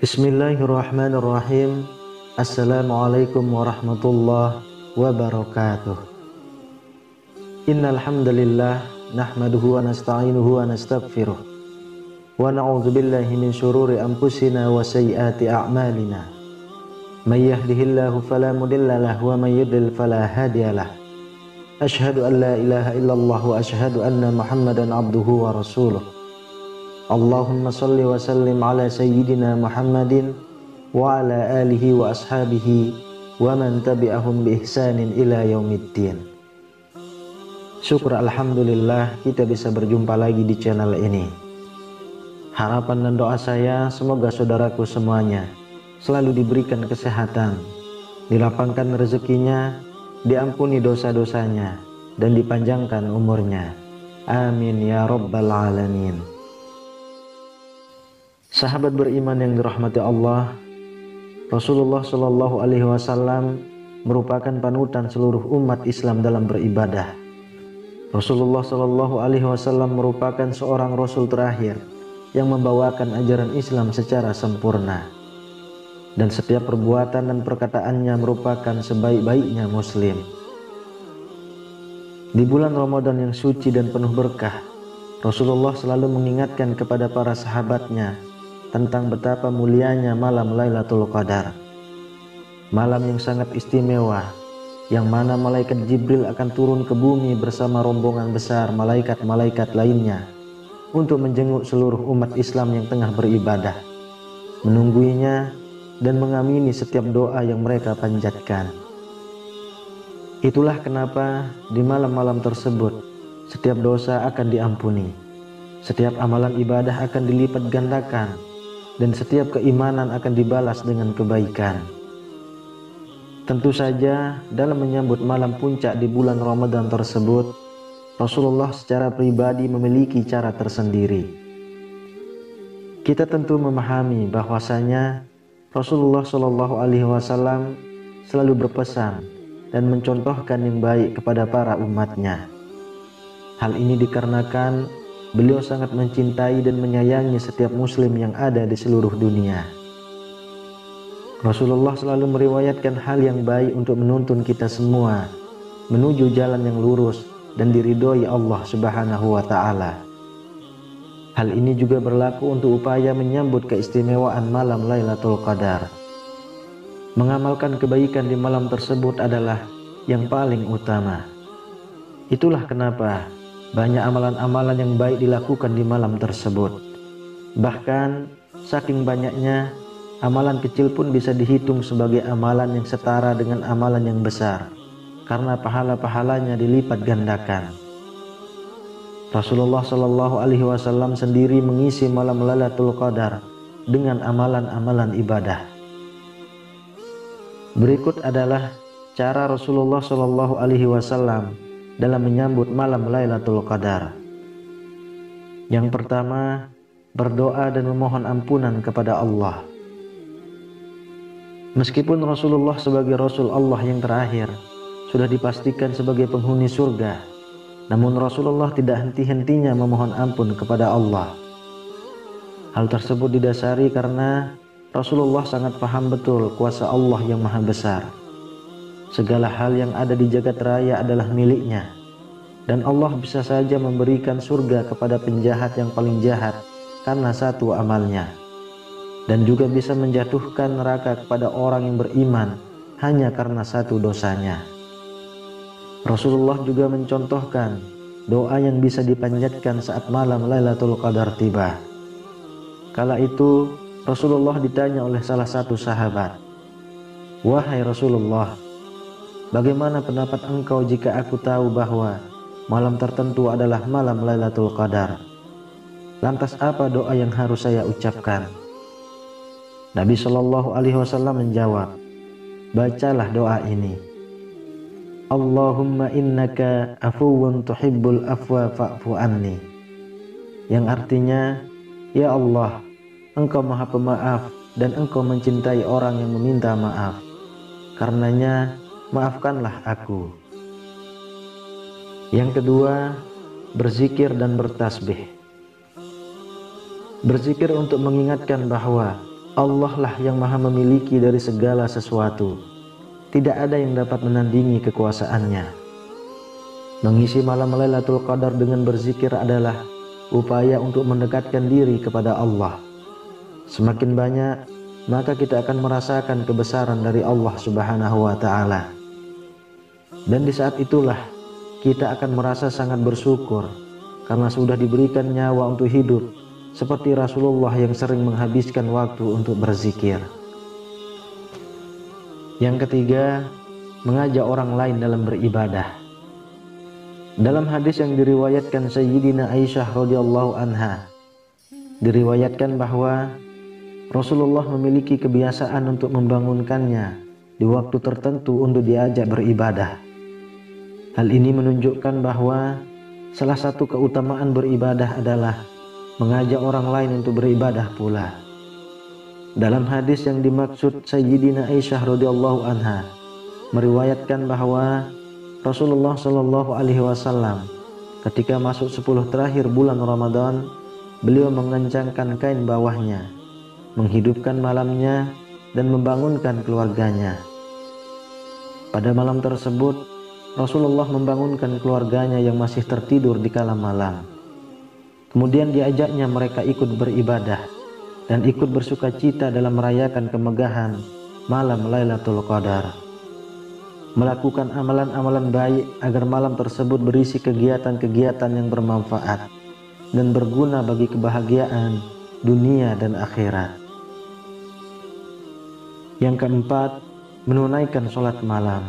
Bismillahirrahmanirrahim. Assalamualaikum warahmatullahi wabarakatuh. Innal hamdalillah nahmaduhu wa nasta'inuhu wa nastaghfiruh wa na'udzu billahi min syururi anfusina wa sayyiati a'malina. May yahdihillahu fala mudilla lahu wa may yudlil fala hadiyalah. Asyhadu an la ilaha illallah wa asyhadu anna Muhammadan abduhu wa rasuluh. Allahumma salli wa sallim ala sayyidina Muhammadin wa ala alihi wa ashabihi wa man tabi'ahum bi ihsanin ila yaumiddin. Syukur alhamdulillah kita bisa berjumpa lagi di channel ini. Harapan dan doa saya semoga saudaraku semuanya selalu diberikan kesehatan, dilapangkan rezekinya, diampuni dosa-dosanya, dan dipanjangkan umurnya. Amin ya rabbal alamin. Sahabat beriman yang dirahmati Allah, Rasulullah Shallallahu Alaihi Wasallam merupakan panutan seluruh umat Islam dalam beribadah. Rasulullah Shallallahu Alaihi Wasallam merupakan seorang Rasul terakhir yang membawakan ajaran Islam secara sempurna, dan setiap perbuatan dan perkataannya merupakan sebaik-baiknya Muslim. Di bulan Ramadan yang suci dan penuh berkah, Rasulullah selalu mengingatkan kepada para sahabatnya tentang betapa mulianya malam Lailatul Qadar, malam yang sangat istimewa, yang mana malaikat Jibril akan turun ke bumi bersama rombongan besar malaikat-malaikat lainnya untuk menjenguk seluruh umat Islam yang tengah beribadah, menungguinya dan mengamini setiap doa yang mereka panjatkan. Itulah kenapa di malam-malam tersebut setiap dosa akan diampuni, setiap amalan ibadah akan dilipat gandakan, dan setiap keimanan akan dibalas dengan kebaikan. Tentu saja dalam menyambut malam puncak di bulan Ramadan tersebut, Rasulullah secara pribadi memiliki cara tersendiri. Kita tentu memahami bahwasanya Rasulullah Shallallahu Alaihi Wasallam selalu berpesan dan mencontohkan yang baik kepada para umatnya. Hal ini dikarenakan beliau sangat mencintai dan menyayangi setiap muslim yang ada di seluruh dunia. Rasulullah selalu meriwayatkan hal yang baik untuk menuntun kita semua menuju jalan yang lurus dan diridhoi Allah Subhanahu wa taala. Hal ini juga berlaku untuk upaya menyambut keistimewaan malam Lailatul Qadar. Mengamalkan kebaikan di malam tersebut adalah yang paling utama. Itulah kenapa banyak amalan-amalan yang baik dilakukan di malam tersebut. Bahkan saking banyaknya, amalan kecil pun bisa dihitung sebagai amalan yang setara dengan amalan yang besar, karena pahala-pahalanya dilipat gandakan. Rasulullah Shallallahu Alaihi Wasallam sendiri mengisi malam Lailatul Qadar dengan amalan-amalan ibadah. Berikut adalah cara Rasulullah Shallallahu Alaihi Wasallam dalam menyambut malam Lailatul Qadar. Yang pertama, berdoa dan memohon ampunan kepada Allah. Meskipun Rasulullah sebagai Rasul Allah yang terakhir sudah dipastikan sebagai penghuni surga, namun Rasulullah tidak henti-hentinya memohon ampun kepada Allah. Hal tersebut didasari karena Rasulullah sangat paham betul kuasa Allah yang maha besar. Segala hal yang ada di jagat raya adalah miliknya, dan Allah bisa saja memberikan surga kepada penjahat yang paling jahat karena satu amalnya, dan juga bisa menjatuhkan neraka kepada orang yang beriman hanya karena satu dosanya. Rasulullah juga mencontohkan doa yang bisa dipanjatkan saat malam Lailatul Qadar tiba. Kala itu Rasulullah ditanya oleh salah satu sahabat, "Wahai Rasulullah, bagaimana pendapat engkau jika aku tahu bahwa malam tertentu adalah malam Lailatul Qadar? Lantas apa doa yang harus saya ucapkan?" Nabi Shallallahu Alaihi Wasallam menjawab, "Bacalah doa ini. Allahumma innaka afuwun tuhibbul afwa fa'fu anni, yang artinya, ya Allah, Engkau Maha Pemaaf dan Engkau mencintai orang yang meminta maaf. Karenanya, maafkanlah aku. Yang kedua, berzikir dan bertasbih. Berzikir untuk mengingatkan bahwa Allah lah yang maha memiliki dari segala sesuatu. Tidak ada yang dapat menandingi kekuasaannya. Mengisi malam Lailatul Qadar dengan berzikir adalah upaya untuk mendekatkan diri kepada Allah. Semakin banyak, maka kita akan merasakan kebesaran dari Allah Subhanahu wa Ta'ala. Dan di saat itulah kita akan merasa sangat bersyukur karena sudah diberikan nyawa untuk hidup, seperti Rasulullah yang sering menghabiskan waktu untuk berzikir. Yang ketiga, mengajak orang lain dalam beribadah. Dalam hadis yang diriwayatkan Sayyidina Aisyah radhiyallahu anha, diriwayatkan bahwa Rasulullah memiliki kebiasaan untuk membangunkannya di waktu tertentu untuk diajak beribadah. Hal ini menunjukkan bahwa salah satu keutamaan beribadah adalah mengajak orang lain untuk beribadah pula. Dalam hadis yang dimaksud, Sayyidina Aisyah radhiyallahu anha meriwayatkan bahwa Rasulullah Shallallahu alaihi wasallam ketika masuk 10 terakhir bulan Ramadan, beliau mengencangkan kain bawahnya, menghidupkan malamnya dan membangunkan keluarganya. Pada malam tersebut, Rasulullah membangunkan keluarganya yang masih tertidur di kala malam. Kemudian diajaknya mereka ikut beribadah dan ikut bersuka cita dalam merayakan kemegahan malam Lailatul Qadar. Melakukan amalan-amalan baik agar malam tersebut berisi kegiatan-kegiatan yang bermanfaat dan berguna bagi kebahagiaan dunia dan akhirat. Yang keempat, menunaikan sholat malam.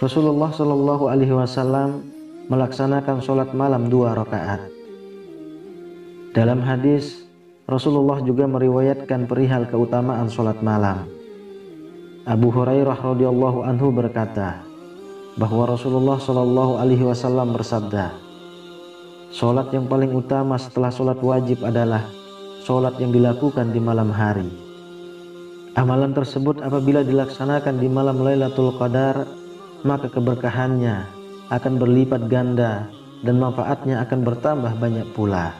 Rasulullah Shallallahu alaihi wasallam melaksanakan sholat malam 2 rakaat. Dalam hadis, Rasulullah juga meriwayatkan perihal keutamaan sholat malam. Abu Hurairah radhiyallahu anhu berkata bahwa Rasulullah Shallallahu alaihi wasallam bersabda, sholat yang paling utama setelah sholat wajib adalah sholat yang dilakukan di malam hari. Amalan tersebut apabila dilaksanakan di malam Lailatul Qadar, maka keberkahannya akan berlipat ganda dan manfaatnya akan bertambah banyak pula.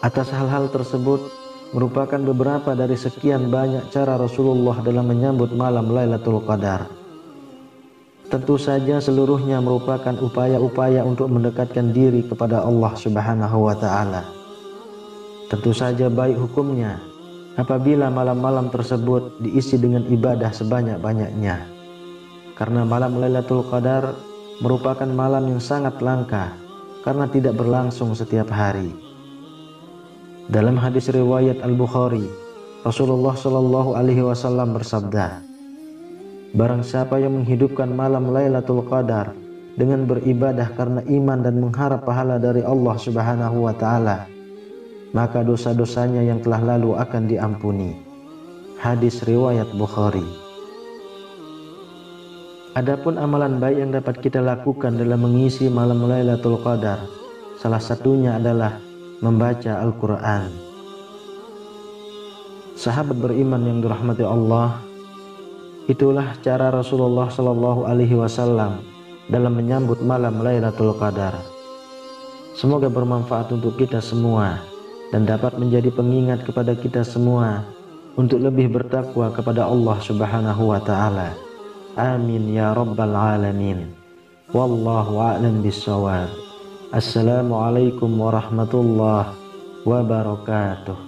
Atas hal-hal tersebut merupakan beberapa dari sekian banyak cara Rasulullah dalam menyambut malam Lailatul Qadar. Tentu saja seluruhnya merupakan upaya-upaya untuk mendekatkan diri kepada Allah Subhanahu wa Ta'ala. Tentu saja baik hukumnya apabila malam-malam tersebut diisi dengan ibadah sebanyak-banyaknya. Karena malam Lailatul Qadar merupakan malam yang sangat langka karena tidak berlangsung setiap hari. Dalam hadis riwayat Al-Bukhari, Rasulullah Shallallahu alaihi wasallam bersabda, barang siapa yang menghidupkan malam Lailatul Qadar dengan beribadah karena iman dan mengharap pahala dari Allah Subhanahu wa Ta'ala, maka dosa-dosanya yang telah lalu akan diampuni. Hadis riwayat Bukhari. Adapun amalan baik yang dapat kita lakukan dalam mengisi malam Lailatul Qadar, salah satunya adalah membaca Al-Quran. Sahabat beriman yang dirahmati Allah, itulah cara Rasulullah Shallallahu alaihi wasallam dalam menyambut malam Lailatul Qadar. Semoga bermanfaat untuk kita semua dan dapat menjadi pengingat kepada kita semua untuk lebih bertakwa kepada Allah Subhanahu wa Ta'ala. Amin ya rabbal alamin. Wallahu a'lam bissawab. Assalamualaikum warahmatullahi wabarakatuh.